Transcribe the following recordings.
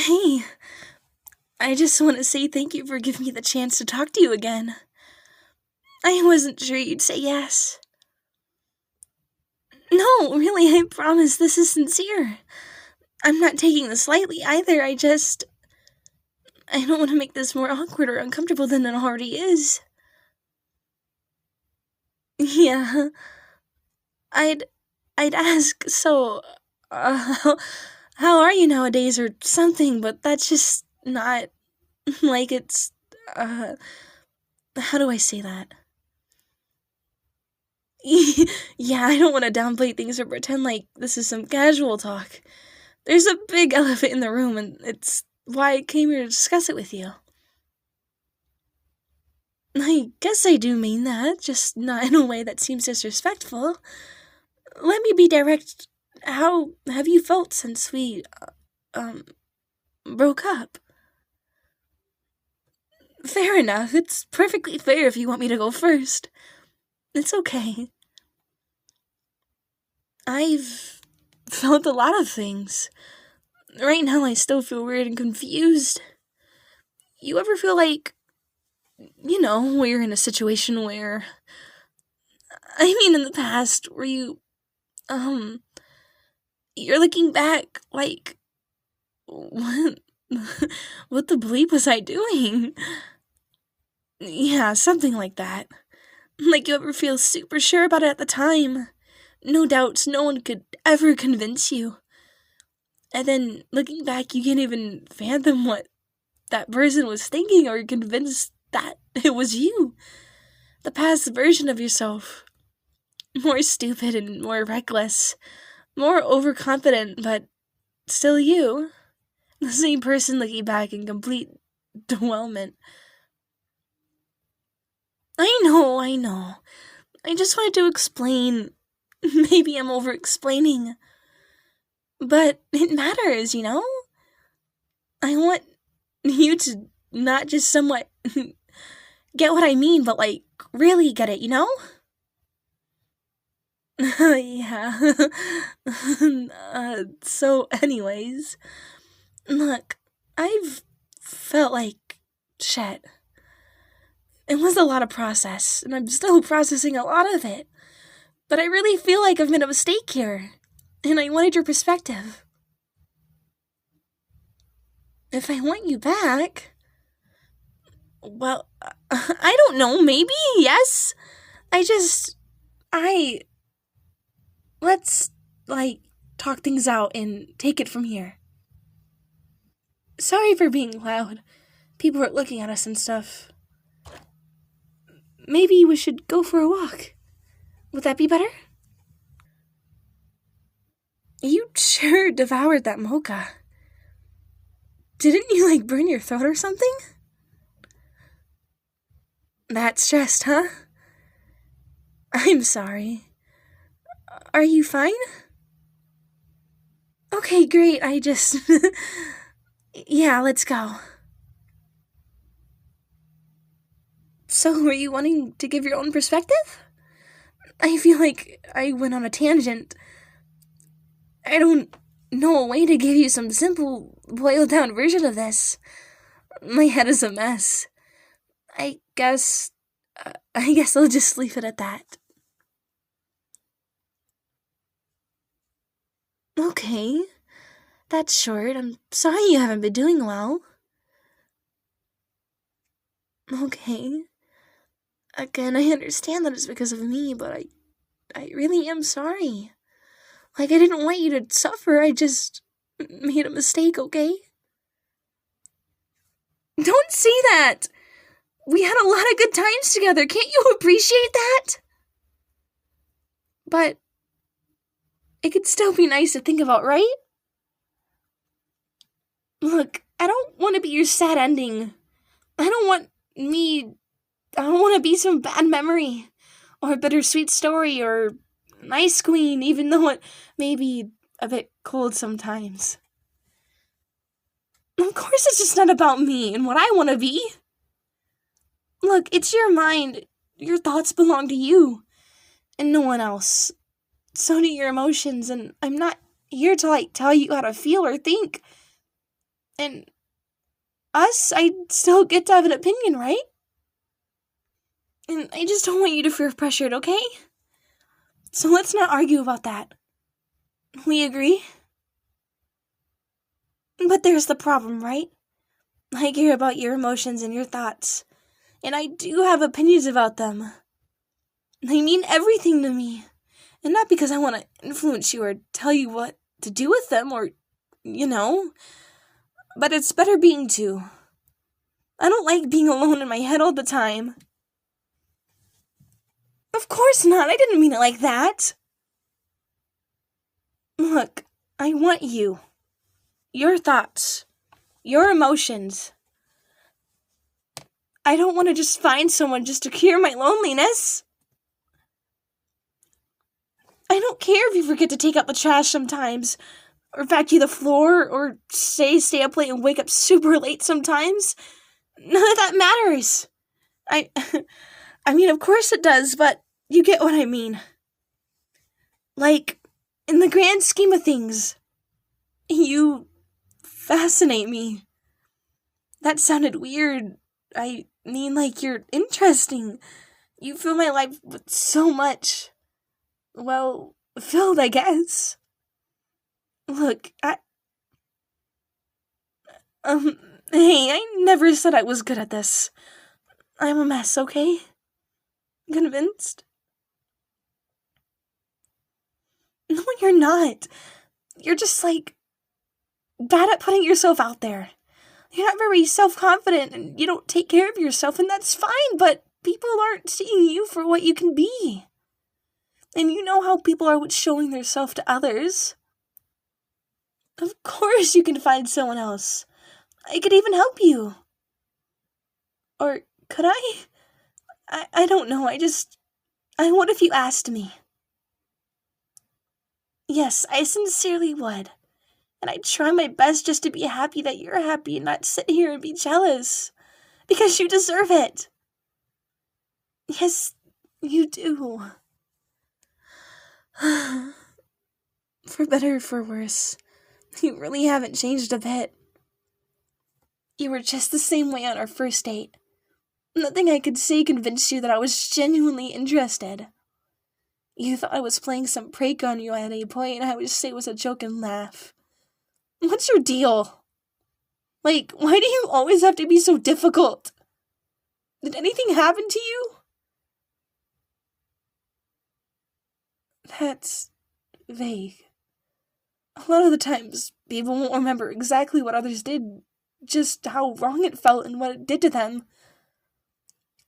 Hey, I just want to say thank you for giving me the chance to talk to you again. I wasn't sure you'd say yes. No, really, I promise this is sincere. I'm not taking this lightly either, I don't want to make this more awkward or uncomfortable than it already is. Yeah, I'd ask, so, how are you nowadays or something, but that's just not, like it's, uh, how do I say that? Yeah, I don't want to downplay things or pretend like this is some casual talk. There's a big elephant in the room, and it's why I came here to discuss it with you. I guess I do mean that, just not in a way that seems disrespectful. Let me be direct. How have you felt since we, broke up? Fair enough. It's perfectly fair if you want me to go first. It's okay. I've felt a lot of things. Right now, I still feel weird and confused. You ever feel like, we're in a situation where, in the past, where you're looking back, like, what, what the bleep was I doing? Yeah, something like that. Like you ever feel super sure about it at the time. No doubts, no one could ever convince you. And then, looking back, you can't even fathom what that person was thinking or convinced that it was you. The past version of yourself. More stupid and more reckless. More overconfident, but still you. The same person looking back in complete dwellment. I know. I just wanted to explain. Maybe I'm over-explaining. But it matters, I want you to not just somewhat get what I mean, but, like, really get it, Yeah. So anyways, look, I've felt like shit. It was a lot of process, and I'm still processing a lot of it. But I really feel like I've made a mistake here, and I wanted your perspective. If I want you back, well, I don't know, maybe, yes? Let's, talk things out and take it from here. Sorry for being loud. People are looking at us and stuff. Maybe we should go for a walk. Would that be better? You sure devoured that mocha. Didn't you, burn your throat or something? That stressed, huh? I'm sorry. Are you fine? Okay, great, Yeah, let's go. So, were you wanting to give your own perspective? I feel like I went on a tangent. I don't know a way to give you some simple, boiled-down version of this. My head is a mess. I guess I'll just leave it at that. Okay. That's short. I'm sorry you haven't been doing well. Okay. Again, I understand that it's because of me, but I really am sorry. I didn't want you to suffer, I just made a mistake, okay? Don't say that! We had a lot of good times together, can't you appreciate that? But it could still be nice to think about, right? Look, I don't want to be your sad ending. I don't want to be some bad memory, or a bittersweet story, or an ice queen, even though it may be a bit cold sometimes. Of course it's just not about me and what I want to be. Look, it's your mind. Your thoughts belong to you, and no one else. So do your emotions, and I'm not here to, tell you how to feel or think. And us, I still get to have an opinion, right? And I just don't want you to feel pressured, okay? So let's not argue about that. We agree? But there's the problem, right? I care about your emotions and your thoughts, and I do have opinions about them. They mean everything to me. And not because I want to influence you or tell you what to do with them or, but it's better being two. I don't like being alone in my head all the time. Of course not, I didn't mean it like that. Look, I want you. Your thoughts. Your emotions. I don't want to just find someone just to cure my loneliness. I don't care if you forget to take out the trash sometimes, or vacuum the floor, or stay up late and wake up super late sometimes. None of that matters. I mean, of course it does, but you get what I mean. Like, in the grand scheme of things, you fascinate me. That sounded weird. I mean, like, you're interesting. You fill my life with so much. Well, filled, I guess. Look, hey, I never said I was good at this. I'm a mess, okay? Convinced? No, you're not. You're just, bad at putting yourself out there. You're not very self-confident, and you don't take care of yourself, and that's fine, but people aren't seeing you for what you can be. And you know how people are with showing their self to others. Of course you can find someone else. I could even help you. Or could I? I don't know, what if you asked me? Yes, I sincerely would. And I'd try my best just to be happy that you're happy and not sit here and be jealous. Because you deserve it. Yes, you do. For better or for worse, you really haven't changed a bit. You were just the same way on our first date. Nothing I could say convinced you that I was genuinely interested. You thought I was playing some prank on you at any point, and I would just say it was a joke and laugh. What's your deal? Why do you always have to be so difficult? Did anything happen to you? That's vague. A lot of the times, people won't remember exactly what others did, just how wrong it felt and what it did to them.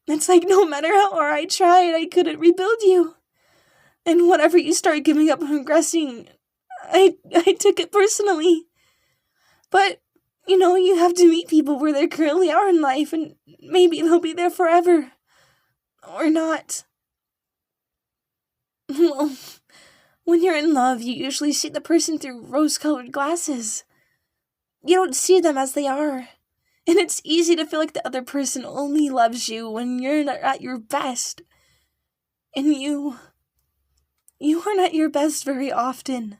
It's like no matter how hard I tried, I couldn't rebuild you. And whenever you started giving up and regressing, I took it personally. But, you have to meet people where they currently are in life, and maybe they'll be there forever. Or not. Well, when you're in love, you usually see the person through rose-colored glasses. You don't see them as they are. And it's easy to feel like the other person only loves you when you're not at your best. And you are not your best very often.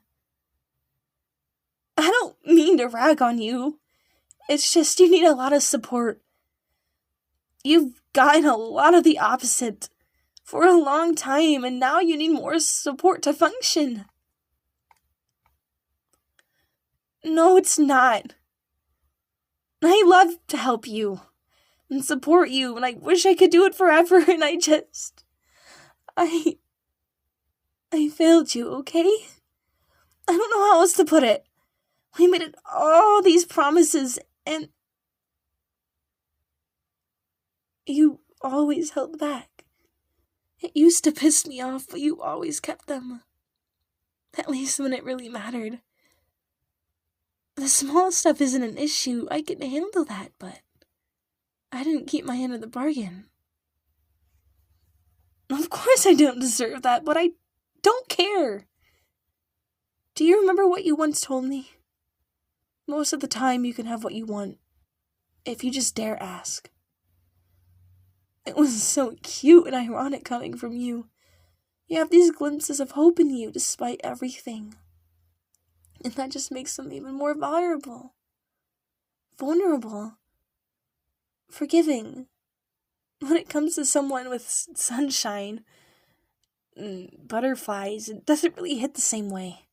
I don't mean to rag on you. It's just you need a lot of support. You've gotten a lot of the opposite for a long time, and now you need more support to function. No, it's not. I love to help you and support you, and I wish I could do it forever, and I failed you, okay? I don't know how else to put it. We made it all these promises, and you always held back. It used to piss me off, but you always kept them. At least when it really mattered. The small stuff isn't an issue, I can handle that, but I didn't keep my end of the bargain. Of course I don't deserve that, but I don't care. Do you remember what you once told me? Most of the time you can have what you want, if you just dare ask. It was so cute and ironic coming from you. You have these glimpses of hope in you despite everything. And that just makes them even more vulnerable. vulnerable, forgiving. When it comes to someone with sunshine and butterflies, it doesn't really hit the same way.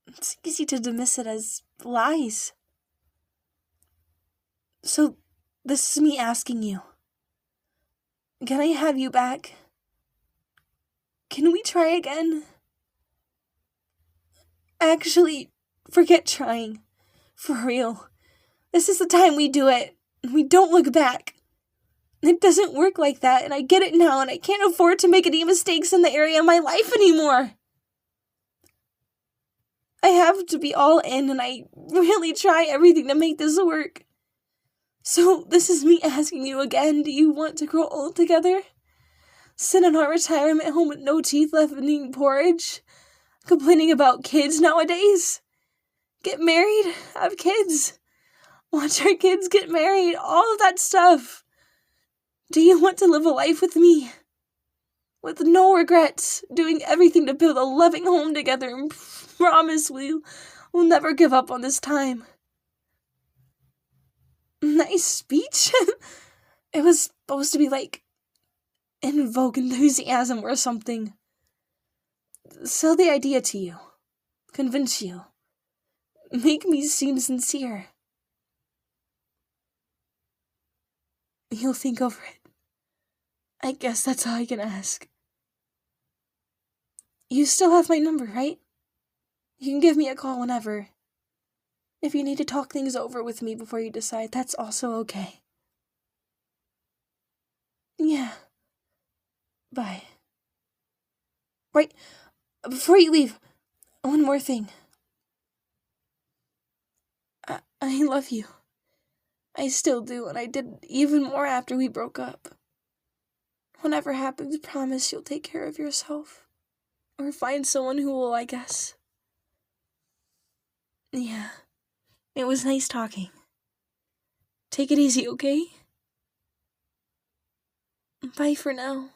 It's easy to dismiss it as lies. So, this is me asking you. Can I have you back? Can we try again? Actually, forget trying. For real. This is the time we do it. We don't look back. It doesn't work like that, and I get it now, and I can't afford to make any mistakes in the area of my life anymore. I have to be all in, and I really try everything to make this work. So, this is me asking you again, do you want to grow old together? Sit in our retirement home with no teeth left and eating porridge? Complaining about kids nowadays? Get married? Have kids? Watch our kids get married? All of that stuff. Do you want to live a life with me? With no regrets, doing everything to build a loving home together and promise we'll never give up on this time. Nice speech? It was supposed to be like invoke enthusiasm or something. Sell the idea to you. Convince you. Make me seem sincere. You'll think over it. I guess that's all I can ask. You still have my number, right? You can give me a call whenever. If you need to talk things over with me before you decide, that's also okay. Yeah. Bye. Right, before you leave, one more thing. I love you. I still do, and I did even more after we broke up. Whatever happens, promise you'll take care of yourself. Or find someone who will, I guess. Yeah. It was nice talking. Take it easy, okay? Bye for now.